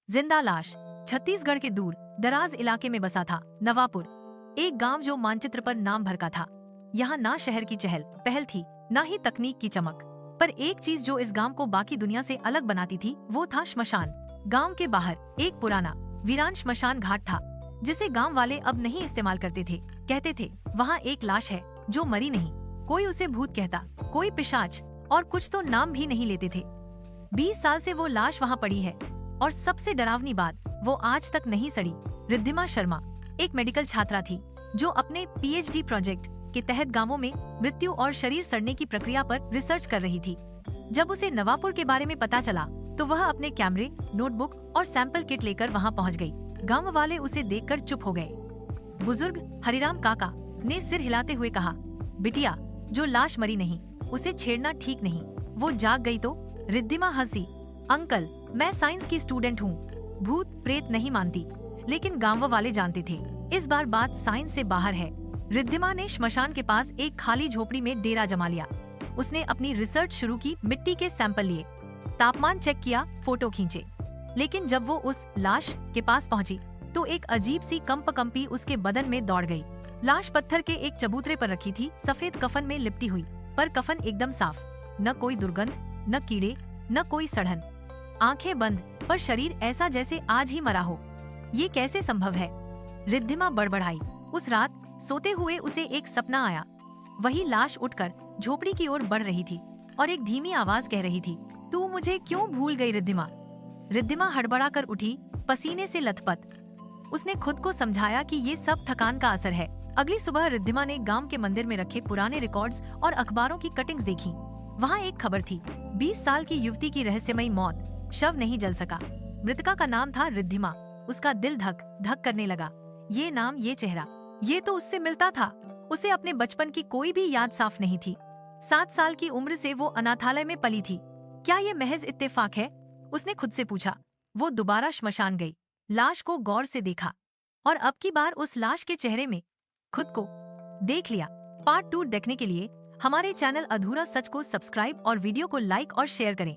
जिंदा लाश। छत्तीसगढ़ के दूर दराज इलाके में बसा था नवापुर, एक गांव जो मानचित्र पर नाम भरका था। यहाँ ना शहर की चहल पहल थी, ना ही तकनीक की चमक, पर एक चीज जो इस गांव को बाकी दुनिया से अलग बनाती थी वो था श्मशान। गांव के बाहर एक पुराना वीरान श्मशान घाट था, जिसे गांव वाले अब नहीं इस्तेमाल करते थे। कहते थे वहाँ एक लाश है जो मरी नहीं। कोई उसे भूत कहता, कोई पिशाच, और कुछ तो नाम भी नहीं लेते थे। 20 साल से वो लाश वहाँ पड़ी है, और सबसे डरावनी बात, वो आज तक नहीं सड़ी। रिद्धिमा शर्मा एक मेडिकल छात्रा थी जो अपने पीएचडी प्रोजेक्ट के तहत गांवों में मृत्यु और शरीर सड़ने की प्रक्रिया पर रिसर्च कर रही थी। जब उसे नवापुर के बारे में पता चला तो वह अपने कैमरे, नोटबुक और सैंपल किट लेकर वहां पहुंच गई। गांव वाले उसे देखकर चुप हो गए। बुजुर्ग हरिराम काका ने सिर हिलाते हुए कहा, बिटिया, जो लाश मरी नहीं उसे छेड़ना ठीक नहीं, वो जाग गई तो। रिद्धिमा हंसी, अंकल, मैं साइंस की स्टूडेंट हूँ, भूत प्रेत नहीं मानती। लेकिन गांव वाले जानते थे इस बार बात साइंस से बाहर है। रिद्धिमा ने श्मशान के पास एक खाली झोपड़ी में डेरा जमा लिया। उसने अपनी रिसर्च शुरू की, मिट्टी के सैंपल लिए, तापमान चेक किया, फोटो खींचे। लेकिन जब वो उस लाश के पास पहुंची तो एक अजीब सी कंपकंपी उसके बदन में दौड़ गई। लाश पत्थर के एक चबूतरे पर रखी थी, सफेद कफन में लिपटी हुई, पर कफन एकदम साफ, न कोई दुर्गंध, न कीड़े, न कोई सड़न। आंखें बंद, पर शरीर ऐसा जैसे आज ही मरा हो। ये कैसे संभव है? रिद्धिमा बड़बड़ाई। उस रात सोते हुए उसे एक सपना आया। वही लाश उठकर झोपड़ी की ओर बढ़ रही थी और एक धीमी आवाज कह रही थी, तू मुझे क्यों भूल गई रिद्धिमा? रिद्धिमा हड़बड़ा कर उठी, पसीने से लथपथ। उसने खुद को समझाया कि ये सब थकान का असर है। अगली सुबह रिद्धिमा ने गांव के मंदिर में रखे पुराने रिकॉर्ड्स और अखबारों की कटिंग्स देखी। वहाँ एक खबर थी, 20 साल की युवती की रहस्यमयी मौत, शव नहीं जल सका। मृतका का नाम था रिद्धिमा। उसका दिल धक धक करने लगा। ये नाम, ये चेहरा, ये तो उससे मिलता था। उसे अपने बचपन की कोई भी याद साफ नहीं थी। 7 साल की उम्र से वो अनाथालय में पली थी। क्या ये महज इत्तेफाक है? उसने खुद से पूछा। वो दोबारा श्मशान गई, लाश को गौर से देखा, और अब की बार उस लाश के चेहरे में खुद को देख लिया। पार्ट 2 देखने के लिए हमारे चैनल अधूरा सच को सब्सक्राइब और वीडियो को लाइक और शेयर करें।